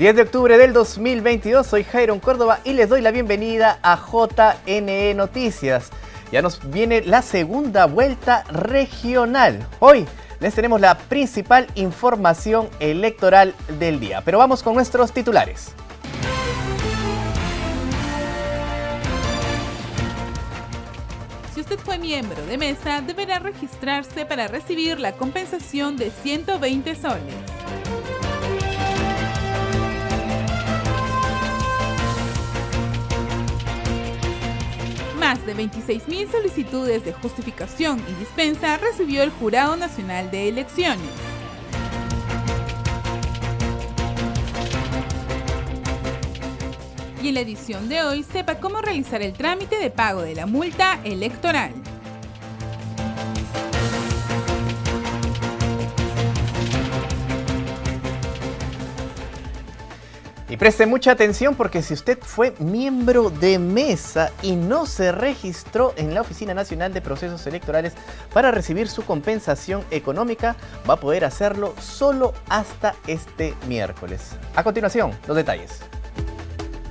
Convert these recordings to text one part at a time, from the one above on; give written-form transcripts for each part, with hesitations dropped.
10 de octubre del 2022, soy Jairon Córdoba y les doy la bienvenida a JNE Noticias. Ya nos viene la segunda vuelta regional. Hoy les tenemos la principal información electoral del día, pero vamos con nuestros titulares. Si usted fue miembro de mesa, deberá registrarse para recibir la compensación de 120 soles. Más de 26.000 solicitudes de justificación y dispensa recibió el Jurado Nacional de Elecciones. Y en la edición de hoy, sepa cómo realizar el trámite de pago de la multa electoral. Y preste mucha atención porque si usted fue miembro de mesa y no se registró en la Oficina Nacional de Procesos Electorales para recibir su compensación económica, va a poder hacerlo solo hasta este miércoles. A continuación, los detalles.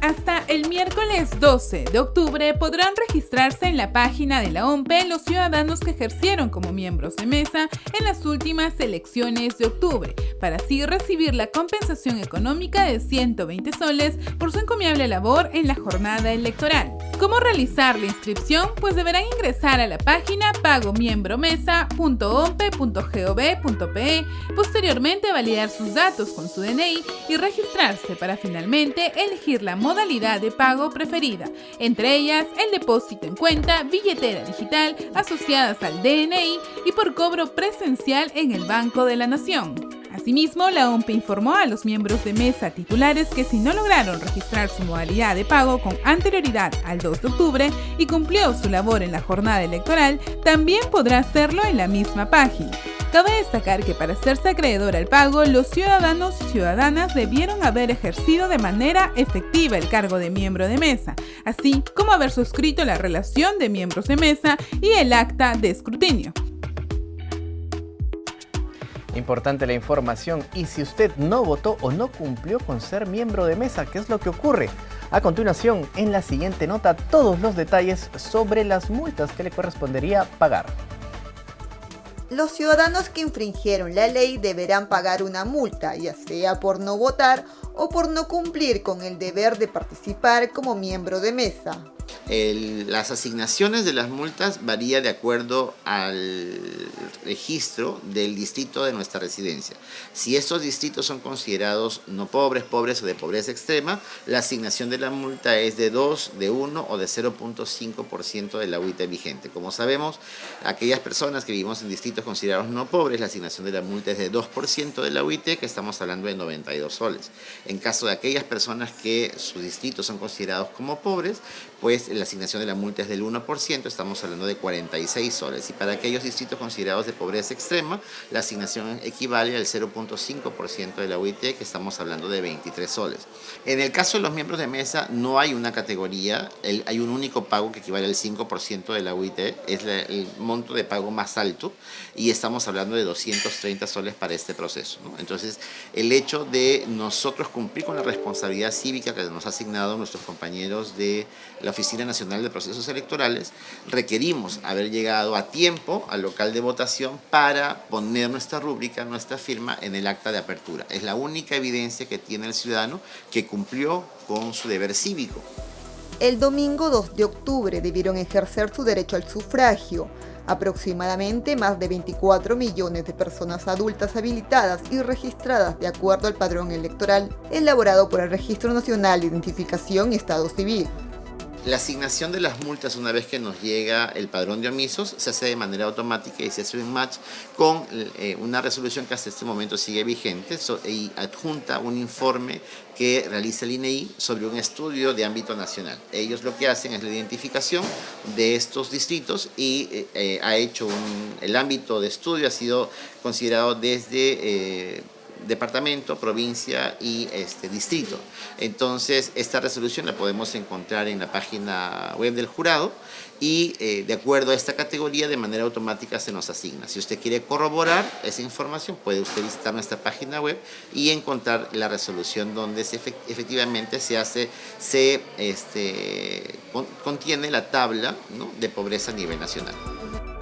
Hasta el miércoles 12 de octubre podrán registrarse en la página de la OMPE los ciudadanos que ejercieron como miembros de mesa en las últimas elecciones de octubre, para así recibir la compensación económica de 120 soles por su encomiable labor en la jornada electoral. ¿Cómo realizar la inscripción? Pues deberán ingresar a la página pagomiembromesa.ompe.gov.pe, posteriormente validar sus datos con su DNI y registrarse para finalmente elegir la modalidad de pago preferida, entre ellas el depósito en cuenta, billetera digital, asociadas al DNI y por cobro presencial en el Banco de la Nación. Asimismo, la OMPE informó a los miembros de mesa titulares que si no lograron registrar su modalidad de pago con anterioridad al 2 de octubre y cumplió su labor en la jornada electoral, también podrá hacerlo en la misma página. Cabe destacar que para hacerse acreedor al pago, los ciudadanos y ciudadanas debieron haber ejercido de manera efectiva el cargo de miembro de mesa, así como haber suscrito la relación de miembros de mesa y el acta de escrutinio. Importante la información, y si usted no votó o no cumplió con ser miembro de mesa, ¿qué es lo que ocurre? A continuación, en la siguiente nota, todos los detalles sobre las multas que le correspondería pagar. Los ciudadanos que infringieron la ley deberán pagar una multa, ya sea por no votar o por no cumplir con el deber de participar como miembro de mesa. Las asignaciones de las multas varía de acuerdo al registro del distrito de nuestra residencia. Si estos distritos son considerados no pobres, pobres o de pobreza extrema, la asignación de la multa es de 2, de 1 o de 0.5% de la UIT vigente. Como sabemos, aquellas personas que vivimos en distritos considerados no pobres, la asignación de la multa es de 2% de la UIT, que estamos hablando de 92 soles. En caso de aquellas personas que sus distritos son considerados como pobres, pues la asignación de la multa es del 1%, estamos hablando de 46 soles. Y para aquellos distritos considerados de pobreza extrema, la asignación equivale al 0.5% de la UIT, que estamos hablando de 23 soles. En el caso de los miembros de mesa, no hay una categoría, hay un único pago que equivale al 5% de la UIT, es el monto de pago más alto, y estamos hablando de 230 soles para este proceso, ¿no? Entonces, el hecho de nosotros cumplir con la responsabilidad cívica que nos ha asignado nuestros compañeros de la Oficina Nacional de Procesos Electorales, requerimos haber llegado a tiempo al local de votación para poner nuestra rúbrica, nuestra firma en el acta de apertura. Es la única evidencia que tiene el ciudadano que cumplió con su deber cívico. El domingo 2 de octubre debieron ejercer su derecho al sufragio. Aproximadamente más de 24 millones de personas adultas habilitadas y registradas de acuerdo al padrón electoral elaborado por el Registro Nacional de Identificación y Estado Civil. La asignación de las multas, una vez que nos llega el padrón de omisos, se hace de manera automática y se hace un match con una resolución que hasta este momento sigue vigente y adjunta un informe que realiza el INEI sobre un estudio de ámbito nacional. Ellos lo que hacen es la identificación de estos distritos y el ámbito de estudio ha sido considerado desde departamento, provincia y distrito. Entonces, esta resolución la podemos encontrar en la página web del jurado y de acuerdo a esta categoría de manera automática se nos asigna. Si usted quiere corroborar esa información, puede usted visitar nuestra página web y encontrar la resolución donde efectivamente contiene la tabla, ¿no?, de pobreza a nivel nacional.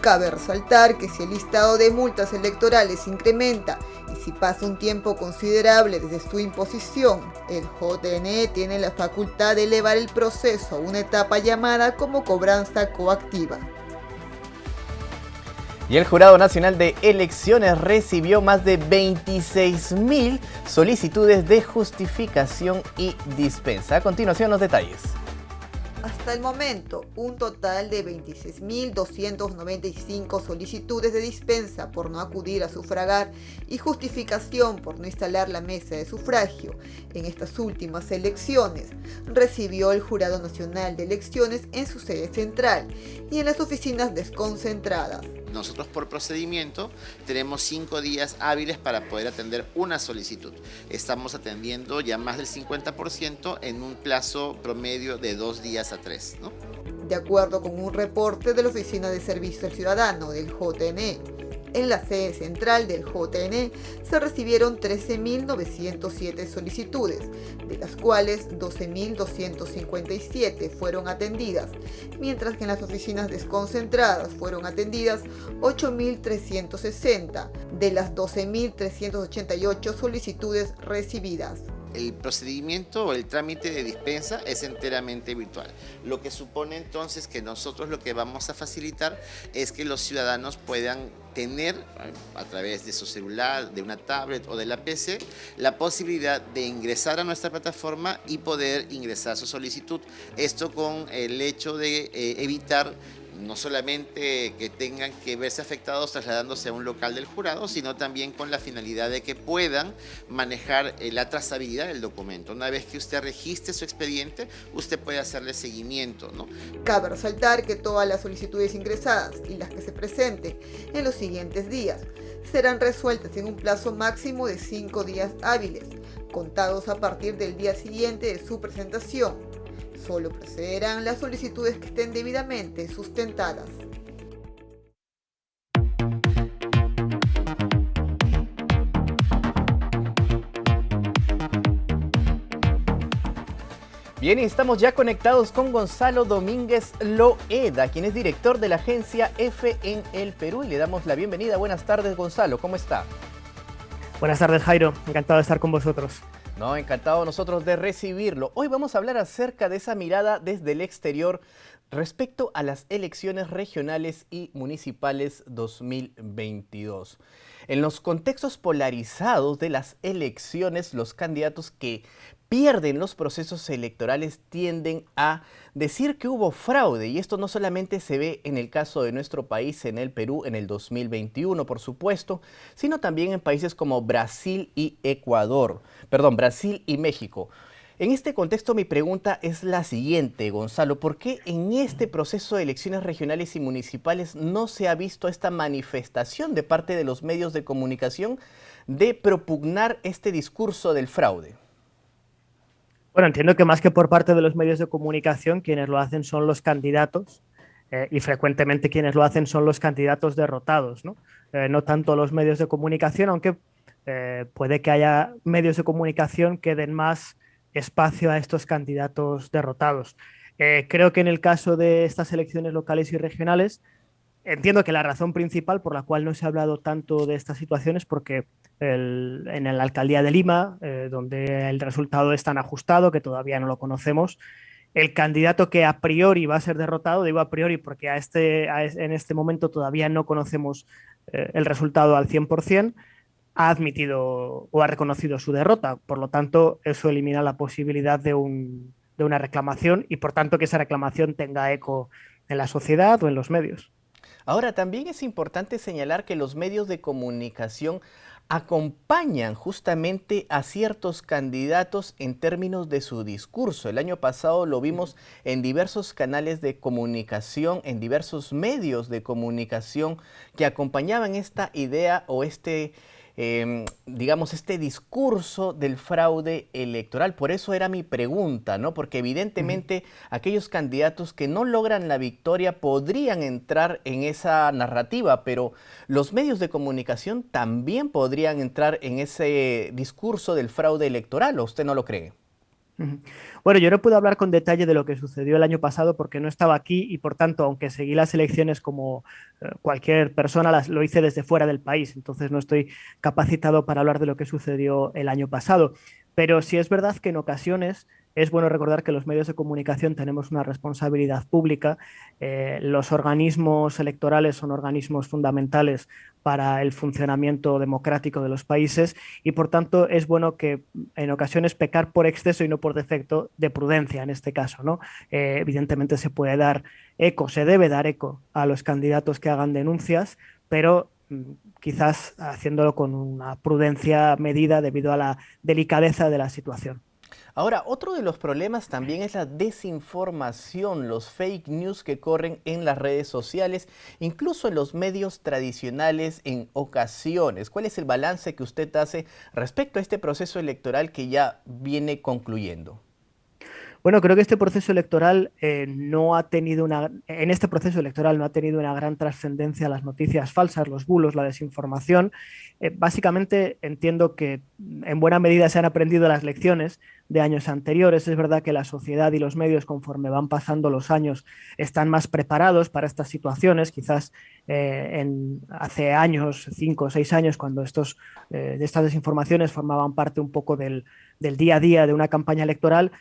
Cabe resaltar que si el listado de multas electorales se incrementa y si pasa un tiempo considerable desde su imposición, el JNE tiene la facultad de elevar el proceso a una etapa llamada como cobranza coactiva. Y el Jurado Nacional de Elecciones recibió más de 26.000 solicitudes de justificación y dispensa. A continuación, los detalles. Hasta el momento, un total de 26.295 solicitudes de dispensa por no acudir a sufragar y justificación por no instalar la mesa de sufragio en estas últimas elecciones recibió el Jurado Nacional de Elecciones en su sede central y en las oficinas desconcentradas. Nosotros por procedimiento tenemos 5 días hábiles para poder atender una solicitud. Estamos atendiendo ya más del 50% en un plazo promedio de 2 días a 3, ¿no? De acuerdo con un reporte de la Oficina de Servicio al Ciudadano del JNE, en la sede central del JNE se recibieron 13.907 solicitudes, de las cuales 12.257 fueron atendidas, mientras que en las oficinas desconcentradas fueron atendidas 8.360 de las 12.388 solicitudes recibidas. El procedimiento o el trámite de dispensa es enteramente virtual, lo que supone entonces que nosotros lo que vamos a facilitar es que los ciudadanos puedan tener a través de su celular, de una tablet o de la PC, la posibilidad de ingresar a nuestra plataforma y poder ingresar su solicitud. Esto con el hecho de evitar no solamente que tengan que verse afectados trasladándose a un local del jurado, sino también con la finalidad de que puedan manejar la trazabilidad del documento. Una vez que usted registre su expediente, usted puede hacerle seguimiento, ¿no? Cabe resaltar que todas las solicitudes ingresadas y las que se presenten en los siguientes días serán resueltas en un plazo máximo de 5 días hábiles, contados a partir del día siguiente de su presentación. Solo procederán las solicitudes que estén debidamente sustentadas. Bien, y estamos ya conectados con Gonzalo Domínguez Loeda, quien es director de la agencia EFE en el Perú, y le damos la bienvenida. Buenas tardes, Gonzalo, ¿cómo está? Buenas tardes, Jairo. Encantado de estar con vosotros. No, encantado nosotros de recibirlo. Hoy vamos a hablar acerca de esa mirada desde el exterior respecto a las elecciones regionales y municipales 2022. En los contextos polarizados de las elecciones, los candidatos que pierden los procesos electorales tienden a decir que hubo fraude, y esto no solamente se ve en el caso de nuestro país, en el Perú, en el 2021, por supuesto, sino también en países como Brasil y México. En este contexto, mi pregunta es la siguiente, Gonzalo: ¿por qué en este proceso de elecciones regionales y municipales no se ha visto esta manifestación de parte de los medios de comunicación de propugnar este discurso del fraude? Bueno, entiendo que más que por parte de los medios de comunicación, quienes lo hacen son los candidatos y frecuentemente quienes lo hacen son los candidatos derrotados, ¿no? No tanto los medios de comunicación, aunque puede que haya medios de comunicación que den más espacio a estos candidatos derrotados. Creo que en el caso de estas elecciones locales y regionales, entiendo que la razón principal por la cual no se ha hablado tanto de estas situaciones es porque en la alcaldía de Lima, donde el resultado es tan ajustado que todavía no lo conocemos, el candidato que a priori va a ser derrotado, digo a priori porque en este momento todavía no conocemos el resultado al 100%, ha admitido o ha reconocido su derrota. Por lo tanto, eso elimina la posibilidad de una reclamación y, por tanto, que esa reclamación tenga eco en la sociedad o en los medios. Ahora, también es importante señalar que los medios de comunicación acompañan justamente a ciertos candidatos en términos de su discurso. El año pasado lo vimos en diversos canales de comunicación, en diversos medios de comunicación que acompañaban esta idea o este digamos, este discurso del fraude electoral. Por eso era mi pregunta, ¿no? Porque evidentemente aquellos candidatos que no logran la victoria podrían entrar en esa narrativa, pero los medios de comunicación también podrían entrar en ese discurso del fraude electoral, ¿o usted no lo cree? Bueno, yo no puedo hablar con detalle de lo que sucedió el año pasado porque no estaba aquí y por tanto, aunque seguí las elecciones como cualquier persona, lo hice desde fuera del país, entonces no estoy capacitado para hablar de lo que sucedió el año pasado. Pero sí es verdad que en ocasiones es bueno recordar que los medios de comunicación tenemos una responsabilidad pública. Los organismos electorales son organismos fundamentales para el funcionamiento democrático de los países y por tanto es bueno que en ocasiones pecar por exceso y no por defecto de prudencia en este caso, ¿no? Evidentemente se puede dar eco, se debe dar eco a los candidatos que hagan denuncias, pero quizás haciéndolo con una prudencia medida debido a la delicadeza de la situación. Ahora, otro de los problemas también es la desinformación, los fake news que corren en las redes sociales, incluso en los medios tradicionales en ocasiones. ¿Cuál es el balance que usted hace respecto a este proceso electoral que ya viene concluyendo? Bueno, creo que este proceso electoral no ha tenido en este proceso electoral no ha tenido una gran trascendencia las noticias falsas, los bulos, la desinformación. Básicamente entiendo que en buena medida se han aprendido las lecciones de años anteriores. Es verdad que la sociedad y los medios, conforme van pasando los años, están más preparados para estas situaciones. Quizás hace años, 5 o 6 años, cuando de estas desinformaciones formaban parte un poco del día a día de una campaña electoral,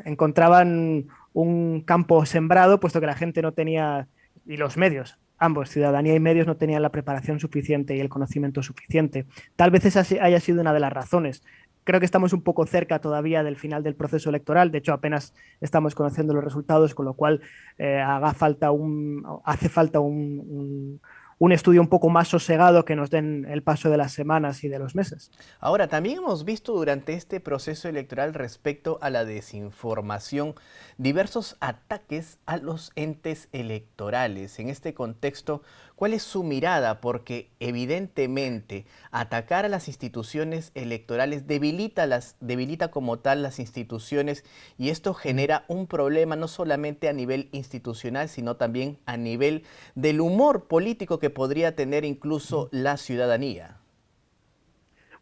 encontraban un campo sembrado, puesto que la gente no tenía, y los medios, ambos, ciudadanía y medios, no tenían la preparación suficiente y el conocimiento suficiente. Tal vez esa haya sido una de las razones. Creo que estamos un poco cerca todavía del final del proceso electoral, de hecho apenas estamos conociendo los resultados, con lo cual hace falta un estudio un poco más sosegado que nos den el paso de las semanas y de los meses. Ahora, también hemos visto durante este proceso electoral respecto a la desinformación diversos ataques a los entes electorales. En este contexto, ¿cuál es su mirada? Porque evidentemente atacar a las instituciones electorales debilita como tal las instituciones y esto genera un problema no solamente a nivel institucional, sino también a nivel del humor político que podría tener incluso la ciudadanía.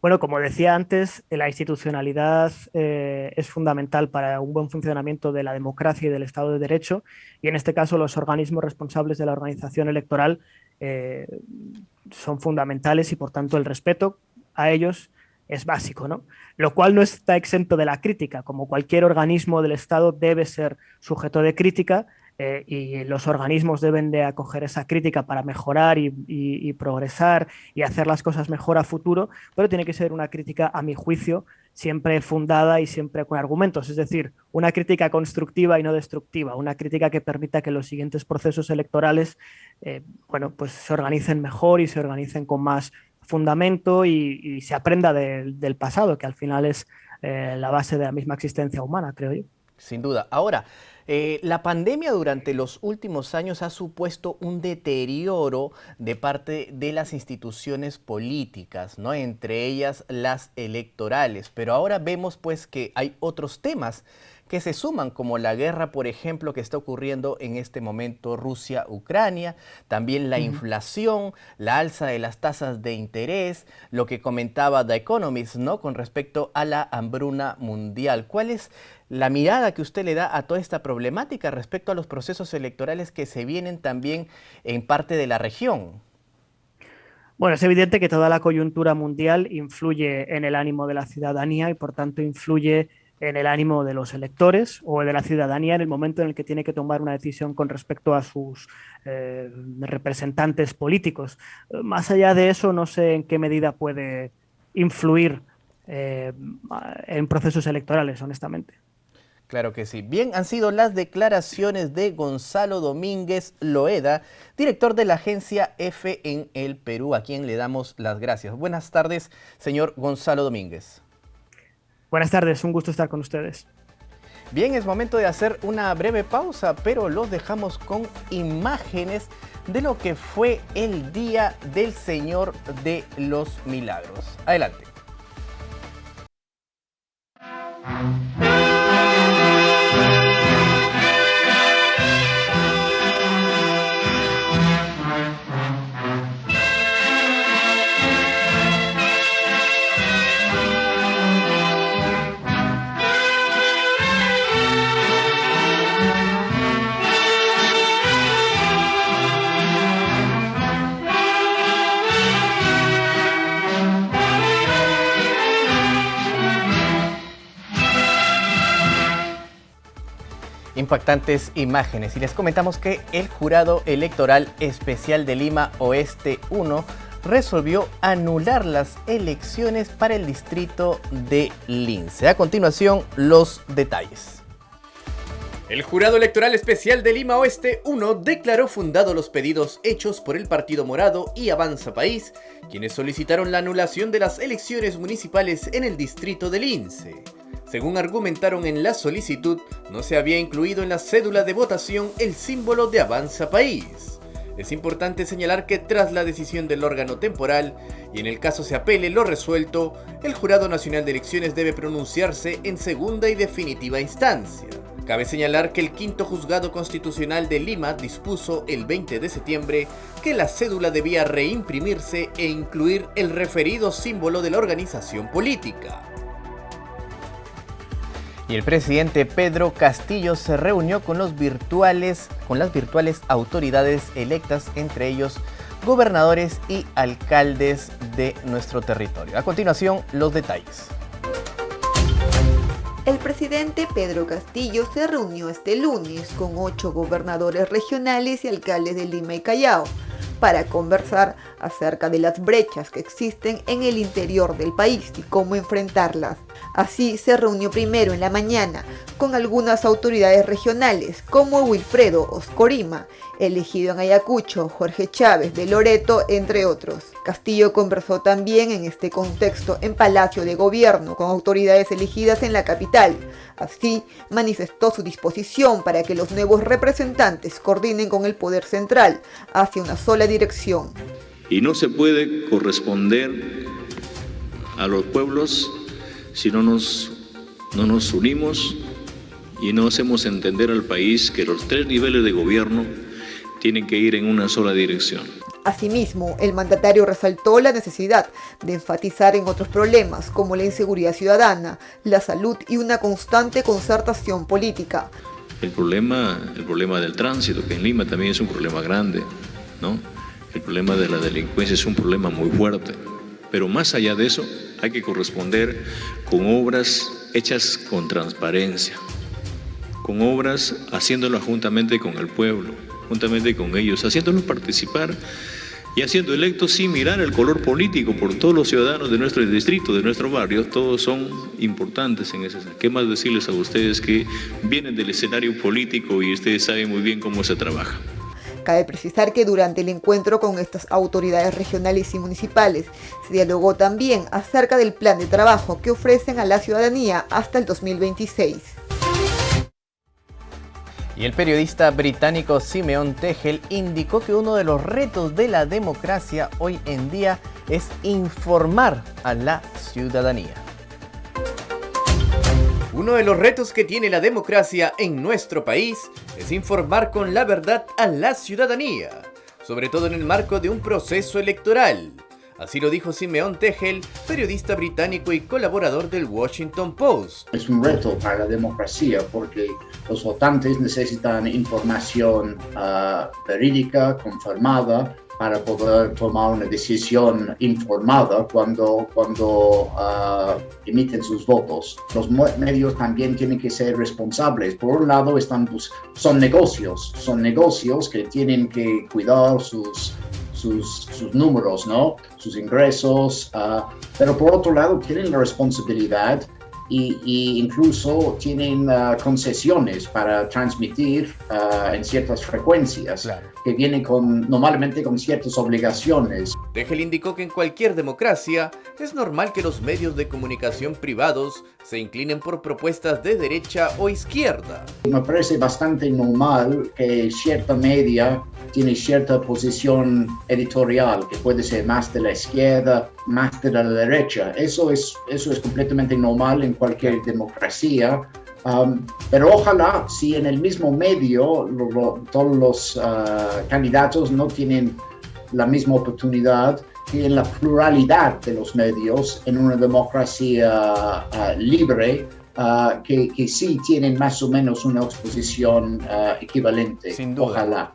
Bueno, como decía antes, la institucionalidad es fundamental para un buen funcionamiento de la democracia y del Estado de Derecho, y en este caso los organismos responsables de la organización electoral son fundamentales y por tanto el respeto a ellos es básico, ¿no? Lo cual no está exento de la crítica. Como cualquier organismo del Estado debe ser sujeto de crítica, y los organismos deben de acoger esa crítica para mejorar y progresar y hacer las cosas mejor a futuro, pero tiene que ser una crítica, a mi juicio, siempre fundada y siempre con argumentos, es decir, una crítica constructiva y no destructiva, una crítica que permita que los siguientes procesos electorales pues se organicen mejor y se organicen con más fundamento y se aprenda del pasado, que al final es la base de la misma existencia humana, creo yo. Sin duda. Ahora, la pandemia durante los últimos años ha supuesto un deterioro de parte de las instituciones políticas, ¿no? Entre ellas las electorales. Pero ahora vemos pues que hay otros temas que se suman, como la guerra, por ejemplo, que está ocurriendo en este momento Rusia-Ucrania, también la inflación, la alza de las tasas de interés, lo que comentaba The Economist, ¿no? Con respecto a la hambruna mundial. ¿Cuál es la mirada que usted le da a toda esta problemática respecto a los procesos electorales que se vienen también en parte de la región? Bueno, es evidente que toda la coyuntura mundial influye en el ánimo de la ciudadanía y por tanto influye en el ánimo de los electores o de la ciudadanía en el momento en el que tiene que tomar una decisión con respecto a sus representantes políticos. Más allá de eso, no sé en qué medida puede influir en procesos electorales, honestamente. Claro que sí. Bien, han sido las declaraciones de Gonzalo Domínguez Loeda, director de la agencia EFE en el Perú, a quien le damos las gracias. Buenas tardes, señor Gonzalo Domínguez. Buenas tardes, un gusto estar con ustedes. Bien, es momento de hacer una breve pausa, pero los dejamos con imágenes de lo que fue el Día del Señor de los Milagros. Adelante. Impactantes imágenes, y les comentamos que el Jurado Electoral Especial de Lima Oeste 1 resolvió anular las elecciones para el distrito de Lince. A continuación, los detalles. El Jurado Electoral Especial de Lima Oeste 1 declaró fundados los pedidos hechos por el Partido Morado y Avanza País, quienes solicitaron la anulación de las elecciones municipales en el distrito de Lince. Según argumentaron en la solicitud, no se había incluido en la cédula de votación el símbolo de Avanza País. Es importante señalar que tras la decisión del órgano temporal, y en el caso se apele lo resuelto, el Jurado Nacional de Elecciones debe pronunciarse en segunda y definitiva instancia. Cabe señalar que el quinto Juzgado Constitucional de Lima dispuso el 20 de septiembre que la cédula debía reimprimirse e incluir el referido símbolo de la organización política. Y el presidente Pedro Castillo se reunió con las virtuales autoridades electas, entre ellos gobernadores y alcaldes de nuestro territorio. A continuación, los detalles. El presidente Pedro Castillo se reunió este lunes con 8 gobernadores regionales y alcaldes de Lima y Callao para conversar acerca de las brechas que existen en el interior del país y cómo enfrentarlas. Así se reunió primero en la mañana con algunas autoridades regionales como Wilfredo Oscorima, elegido en Ayacucho, Jorge Chávez de Loreto, entre otros. Castillo conversó también en este contexto en Palacio de Gobierno con autoridades elegidas en la capital. Así manifestó su disposición para que los nuevos representantes coordinen con el Poder Central hacia una sola dirección. Y no se puede corresponder a los pueblos si no nos unimos y no hacemos entender al país que los 3 niveles de gobierno tienen que ir en una sola dirección. Asimismo, el mandatario resaltó la necesidad de enfatizar en otros problemas como la inseguridad ciudadana, la salud y una constante concertación política. El problema del tránsito, que en Lima también es un problema grande, ¿no? El problema de la delincuencia es un problema muy fuerte. Pero más allá de eso, hay que corresponder con obras hechas con transparencia, con obras haciéndolo juntamente con el pueblo, juntamente con ellos, haciéndolos participar y haciendo electos sin mirar el color político por todos los ciudadanos de nuestro distrito, de nuestro barrio. Todos son importantes en ese sentido. ¿Qué más decirles a ustedes que vienen del escenario político y ustedes saben muy bien cómo se trabaja? Cabe precisar que durante el encuentro con estas autoridades regionales y municipales se dialogó también acerca del plan de trabajo que ofrecen a la ciudadanía hasta el 2026. Y el periodista británico Simeon Tegel indicó que uno de los retos de la democracia hoy en día es informar a la ciudadanía. Uno de los retos que tiene la democracia en nuestro país es informar con la verdad a la ciudadanía, sobre todo en el marco de un proceso electoral. Así lo dijo Simeon Tegel, periodista británico y colaborador del Washington Post. Es un reto para la democracia porque los votantes necesitan información verídica, confirmada, para poder tomar una decisión informada cuando emiten sus votos. Los medios también tienen que ser responsables. Por un lado son negocios que tienen que cuidar sus números, ¿no? Sus ingresos, pero por otro lado tienen la responsabilidad y incluso tienen concesiones para transmitir en ciertas frecuencias, claro, que vienen normalmente con ciertas obligaciones. Tegel indicó que en cualquier democracia es normal que los medios de comunicación privados se inclinen por propuestas de derecha o izquierda. Me parece bastante normal que cierta media tiene cierta posición editorial, que puede ser más de la izquierda, más de la derecha. Eso es completamente normal en cualquier democracia. Pero ojalá si en el mismo medio todos los candidatos no tienen la misma oportunidad que en la pluralidad de los medios en una democracia libre, que sí tienen más o menos una exposición equivalente. Sin duda. Ojalá.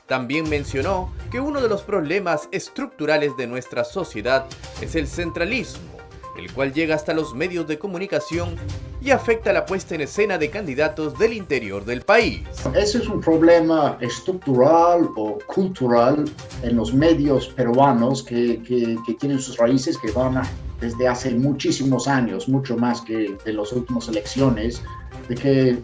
También mencionó que uno de los problemas estructurales de nuestra sociedad es el centralismo, el cual llega hasta los medios de comunicación y afecta la puesta en escena de candidatos del interior del país. Ese es un problema estructural o cultural en los medios peruanos que tienen sus raíces que van desde hace muchísimos años, mucho más que de las últimas elecciones, de que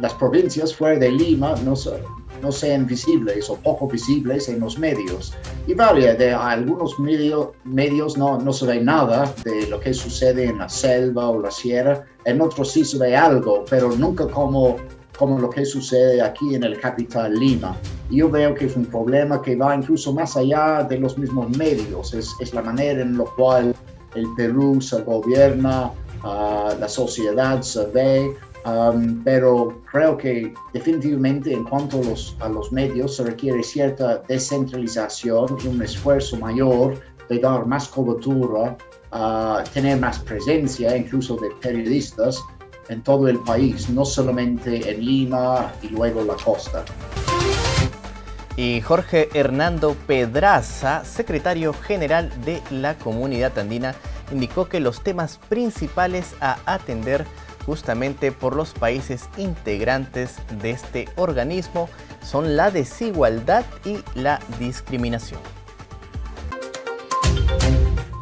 las provincias fuera de Lima no sean visibles o poco visibles en los medios. Y de algunos medios no se ve nada de lo que sucede en la selva o la sierra, en otros sí se ve algo, pero nunca como lo que sucede aquí en el capital Lima. Y yo veo que es un problema que va incluso más allá de los mismos medios, es la manera en la cual el Perú se gobierna, la sociedad se ve. Pero creo que definitivamente en cuanto a los medios se requiere cierta descentralización y un esfuerzo mayor de dar más cobertura, tener más presencia incluso de periodistas en todo el país, no solamente en Lima y luego la costa. Y Jorge Hernando Pedraza, secretario general de la Comunidad Andina, indicó que los temas principales a atender justamente por los países integrantes de este organismo son la desigualdad y la discriminación.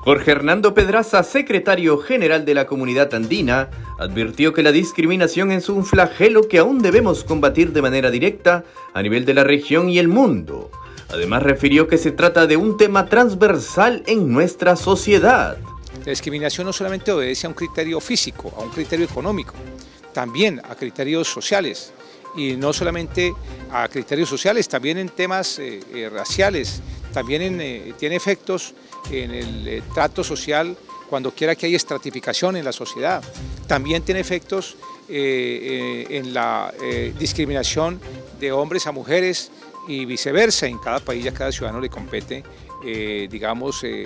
Jorge Hernando Pedraza, secretario general de la Comunidad Andina, advirtió que la discriminación es un flagelo que aún debemos combatir de manera directa a nivel de la región y el mundo. Además, refirió que se trata de un tema transversal en nuestra sociedad. La discriminación no solamente obedece a un criterio físico, a un criterio económico, también a criterios sociales, y no solamente a criterios sociales, también en temas raciales, también tiene efectos en el trato social cuando quiera que haya estratificación en la sociedad, también tiene efectos en la discriminación de hombres a mujeres y viceversa. En cada país y a cada ciudadano le compete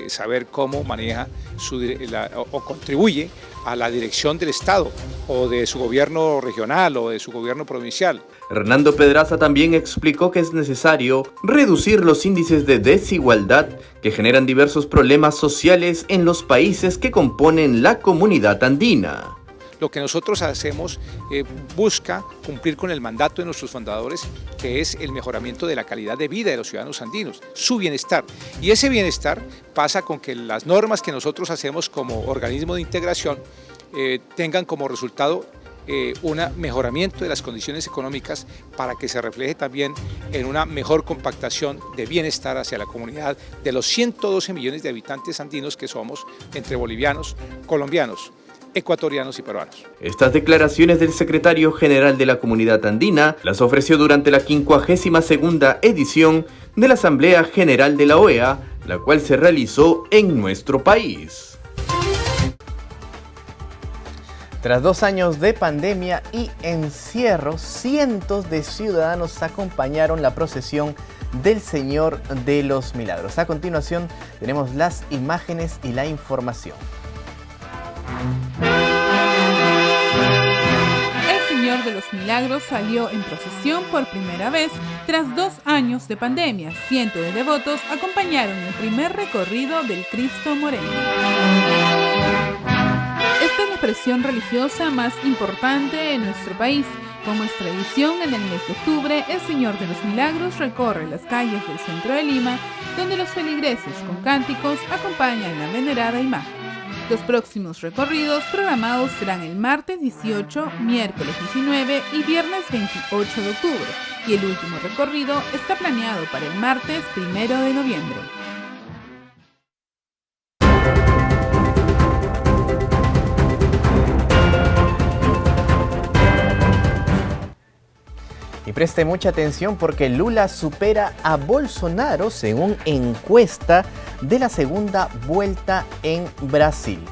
saber cómo maneja o contribuye a la dirección del Estado o de su gobierno regional o de su gobierno provincial. Hernando Pedraza también explicó que es necesario reducir los índices de desigualdad que generan diversos problemas sociales en los países que componen la Comunidad Andina. Lo que nosotros hacemos busca cumplir con el mandato de nuestros fundadores, que es el mejoramiento de la calidad de vida de los ciudadanos andinos, su bienestar. Y ese bienestar pasa con que las normas que nosotros hacemos como organismo de integración tengan como resultado un mejoramiento de las condiciones económicas para que se refleje también en una mejor compactación de bienestar hacia la comunidad de los 112 millones de habitantes andinos que somos, entre bolivianos, colombianos, ecuatorianos y peruanos. Estas declaraciones del secretario general de la Comunidad Andina las ofreció durante la 52ª edición de la Asamblea General de la OEA, la cual se realizó en nuestro país. Tras 2 años de pandemia y encierro, cientos de ciudadanos acompañaron la procesión del Señor de los Milagros. A continuación tenemos las imágenes y la información. El Señor de los Milagros salió en procesión por primera vez tras 2 años de pandemia. Cientos de devotos acompañaron el primer recorrido del Cristo Moreno. Esta es la expresión religiosa más importante en nuestro país. Como es tradición, en el mes de octubre, el Señor de los Milagros recorre las calles del centro de Lima, donde los feligreses con cánticos acompañan la venerada imagen. Los próximos recorridos programados serán el martes 18, miércoles 19 y viernes 28 de octubre, y el último recorrido está planeado para el martes 1 de noviembre. preste mucha atención porque Lula supera a Bolsonaro según encuesta de la segunda vuelta en Brasil.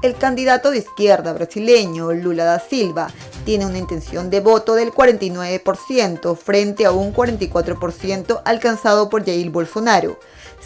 El candidato de izquierda brasileño, Lula da Silva, tiene una intención de voto del 49% frente a un 44% alcanzado por Jair Bolsonaro,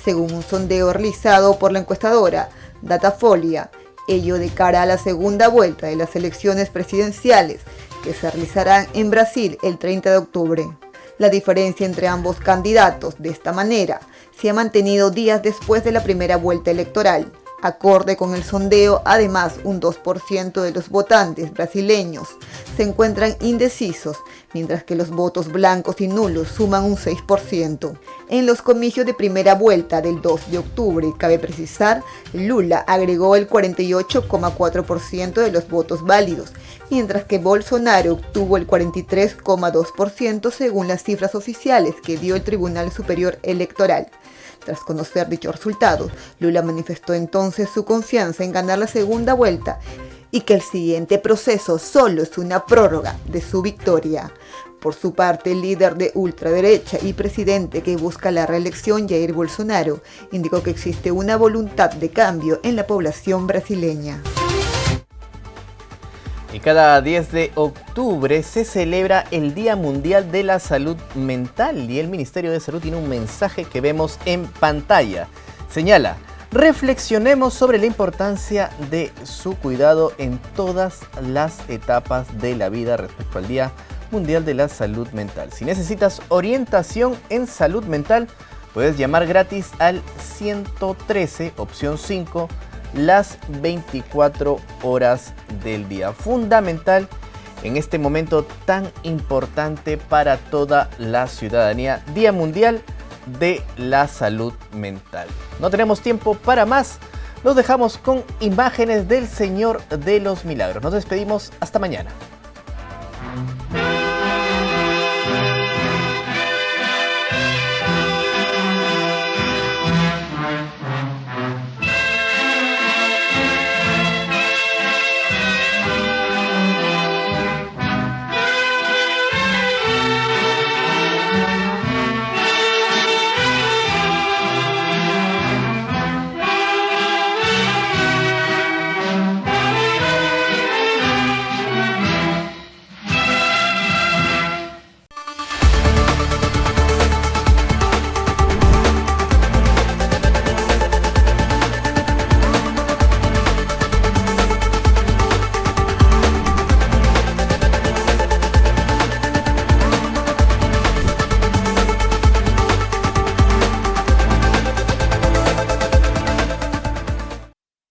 según un sondeo realizado por la encuestadora Datafolha, ello de cara a la segunda vuelta de las elecciones presidenciales que se realizarán en Brasil el 30 de octubre. La diferencia entre ambos candidatos, de esta manera, se ha mantenido días después de la primera vuelta electoral. Acorde con el sondeo, además, un 2% de los votantes brasileños se encuentran indecisos, mientras que los votos blancos y nulos suman un 6%. En los comicios de primera vuelta del 2 de octubre, cabe precisar, Lula agregó el 48,4% de los votos válidos, mientras que Bolsonaro obtuvo el 43,2% según las cifras oficiales que dio el Tribunal Superior Electoral. Tras conocer dichos resultados, Lula manifestó entonces su confianza en ganar la segunda vuelta y que el siguiente proceso solo es una prórroga de su victoria. Por su parte, el líder de ultraderecha y presidente que busca la reelección, Jair Bolsonaro, indicó que existe una voluntad de cambio en la población brasileña. Y cada 10 de octubre se celebra el Día Mundial de la Salud Mental y el Ministerio de Salud tiene un mensaje que vemos en pantalla. Señala, reflexionemos sobre la importancia de su cuidado en todas las etapas de la vida respecto al Día Mundial de la Salud Mental. Si necesitas orientación en salud mental, puedes llamar gratis al 113, opción 5, las 24 horas del día. Fundamental en este momento tan importante para toda la ciudadanía. Día Mundial de la Salud Mental. No tenemos tiempo para más. Los dejamos con imágenes del Señor de los Milagros. Nos despedimos hasta mañana.